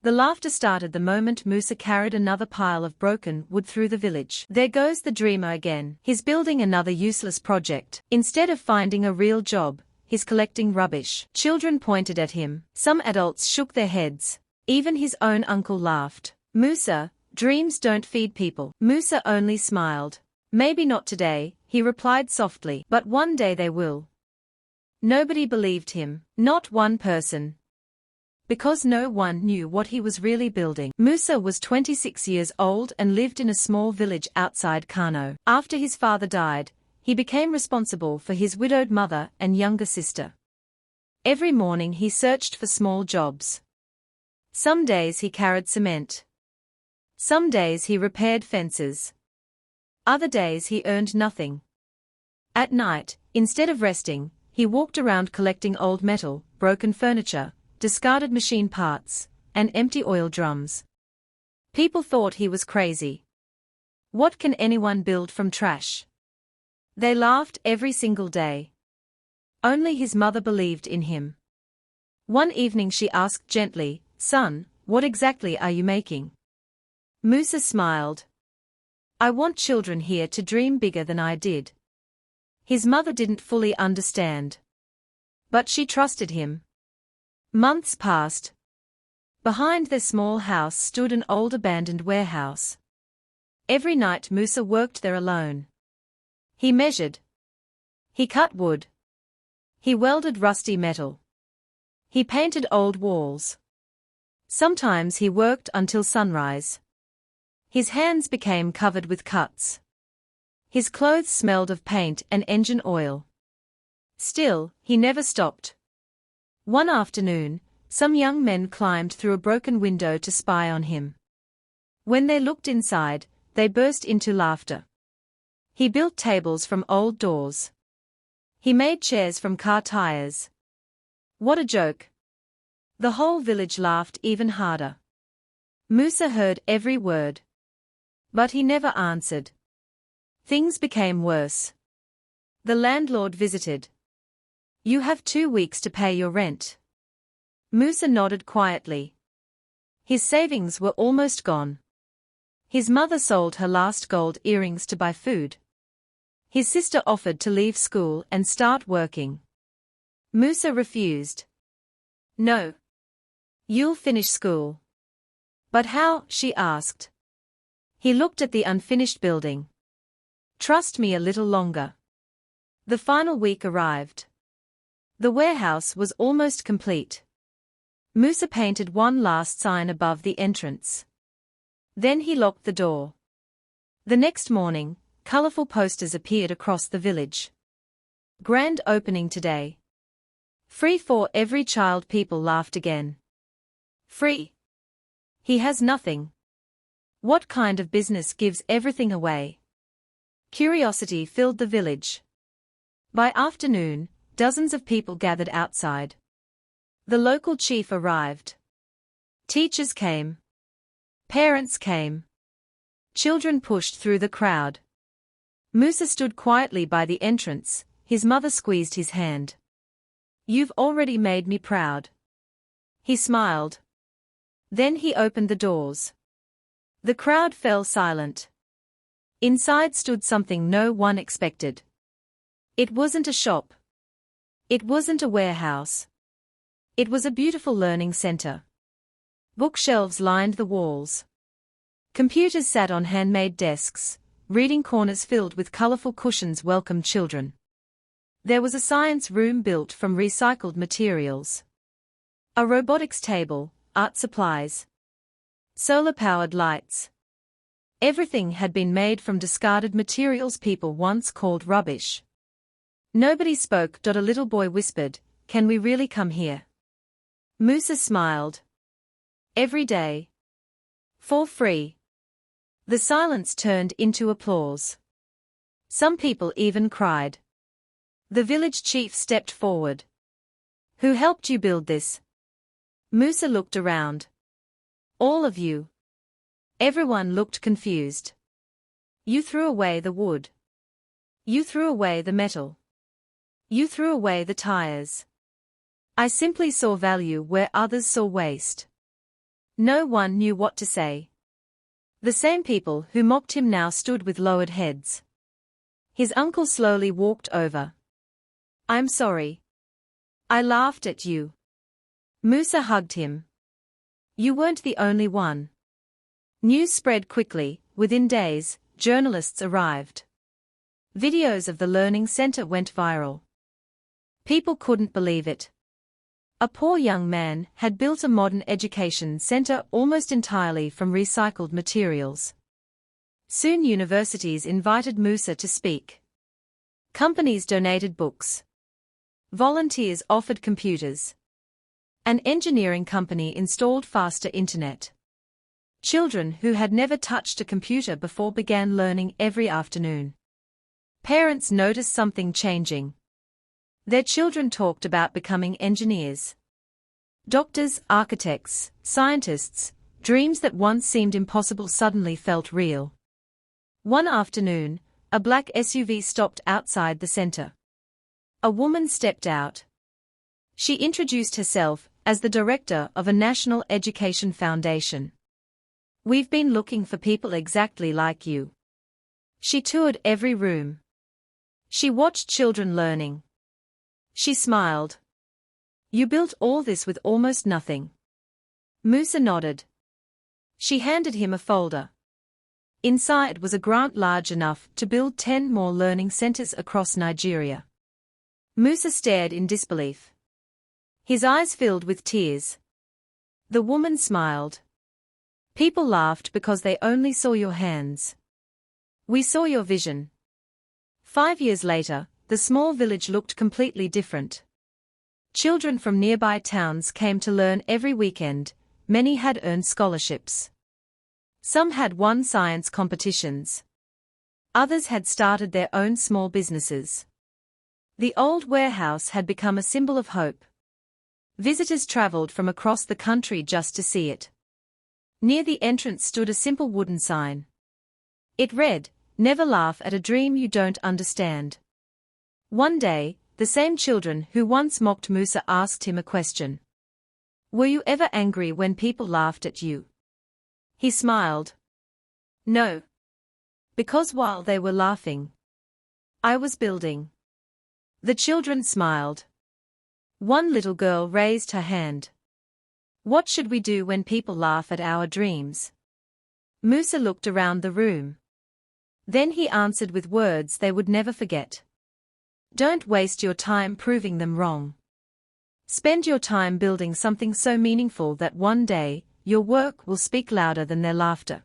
The laughter started the moment Musa carried another pile of broken wood through the village. There goes the dreamer again. He's building another useless project. Instead of finding a real job, he's collecting rubbish. Children pointed at him. Some adults shook their heads. Even his own uncle laughed. Musa, dreams don't feed people. Musa only smiled. Maybe not today, he replied softly. But one day they will. Nobody believed him. Not one person. Because no one knew what he was really building. Musa was 26 years old and lived in a small village outside Kano. After his father died, he became responsible for his widowed mother and younger sister. Every morning he searched for small jobs. Some days he carried cement. Some days he repaired fences. Other days he earned nothing. At night, instead of resting, he walked around collecting old metal, broken furniture, discarded machine parts, and empty oil drums. People thought he was crazy. What can anyone build from trash? They laughed every single day. Only his mother believed in him. One evening she asked gently, "Son, what exactly are you making?" Musa smiled. "I want children here to dream bigger than I did." His mother didn't fully understand. But she trusted him. Months passed. Behind their small house stood an old abandoned warehouse. Every night Musa worked there alone. He measured. He cut wood. He welded rusty metal. He painted old walls. Sometimes he worked until sunrise. His hands became covered with cuts. His clothes smelled of paint and engine oil. Still, he never stopped. One afternoon, some young men climbed through a broken window to spy on him. When they looked inside, they burst into laughter. He built tables from old doors. He made chairs from car tires. What a joke! The whole village laughed even harder. Musa heard every word. But he never answered. Things became worse. The landlord visited. "You have 2 weeks to pay your rent." Musa nodded quietly. His savings were almost gone. His mother sold her last gold earrings to buy food. His sister offered to leave school and start working. Musa refused. "No. You'll finish school." "But how?" she asked. He looked at the unfinished building. "Trust me a little longer." The final week arrived. The warehouse was almost complete. Musa painted one last sign above the entrance. Then he locked the door. The next morning, colorful posters appeared across the village. "Grand opening today. Free for every child." People laughed again. Free? He has nothing. What kind of business gives everything away? Curiosity filled the village. By afternoon, dozens of people gathered outside. The local chief arrived. Teachers came. Parents came. Children pushed through the crowd. Musa stood quietly by the entrance, his mother squeezed his hand. "You've already made me proud." He smiled. Then he opened the doors. The crowd fell silent. Inside stood something no one expected. It wasn't a shop. It wasn't a warehouse. It was a beautiful learning center. Bookshelves lined the walls. Computers sat on handmade desks, reading corners filled with colorful cushions welcomed children. There was a science room built from recycled materials. A robotics table, art supplies. Solar-powered lights. Everything had been made from discarded materials people once called rubbish. Nobody spoke. A little boy whispered, "Can we really come here?" Musa smiled. "Every day. For free." The silence turned into applause. Some people even cried. The village chief stepped forward. "Who helped you build this?" Musa looked around. "All of you." Everyone looked confused. "You threw away the wood. You threw away the metal. You threw away the tires." "I simply saw value where others saw waste." No one knew what to say. The same people who mocked him now stood with lowered heads. His uncle slowly walked over. "I'm sorry. I laughed at you." Musa hugged him. "You weren't the only one." News spread quickly. Within days, journalists arrived. Videos of the learning center went viral. People couldn't believe it. A poor young man had built a modern education center almost entirely from recycled materials. Soon universities invited Musa to speak. Companies donated books. Volunteers offered computers. An engineering company installed faster internet. Children who had never touched a computer before began learning every afternoon. Parents noticed something changing. Their children talked about becoming engineers. Doctors, architects, scientists, dreams that once seemed impossible suddenly felt real. One afternoon, a black SUV stopped outside the center. A woman stepped out. She introduced herself as the director of a national education foundation. "We've been looking for people exactly like you." She toured every room. She watched children learning. She smiled. "You built all this with almost nothing." Musa nodded. She handed him a folder. Inside was a grant large enough to build 10 more learning centers across Nigeria. Musa stared in disbelief. His eyes filled with tears. The woman smiled. "People laughed because they only saw your hands. We saw your vision." 5 years later, the small village looked completely different. Children from nearby towns came to learn every weekend. Many had earned scholarships. Some had won science competitions. Others had started their own small businesses. The old warehouse had become a symbol of hope. Visitors traveled from across the country just to see it. Near the entrance stood a simple wooden sign. It read, "Never laugh at a dream you don't understand." One day, the same children who once mocked Musa asked him a question. "Were you ever angry when people laughed at you?" He smiled. "No. Because while they were laughing, I was building." The children smiled. One little girl raised her hand. "What should we do when people laugh at our dreams?" Musa looked around the room. Then he answered with words they would never forget. "Don't waste your time proving them wrong. Spend your time building something so meaningful that one day, your work will speak louder than their laughter."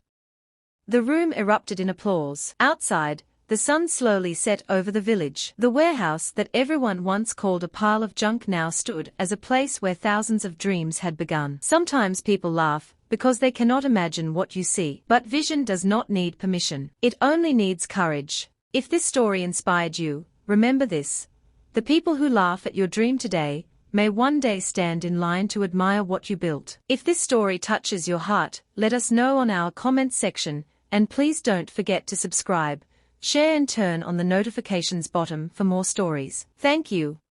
The room erupted in applause. Outside, the sun slowly set over the village. The warehouse that everyone once called a pile of junk now stood as a place where thousands of dreams had begun. Sometimes people laugh because they cannot imagine what you see. But vision does not need permission. It only needs courage. If this story inspired you, remember this: the people who laugh at your dream today may one day stand in line to admire what you built. If this story touches your heart, let us know on our comments section, and please don't forget to subscribe, share and turn on the notifications button for more stories. Thank you.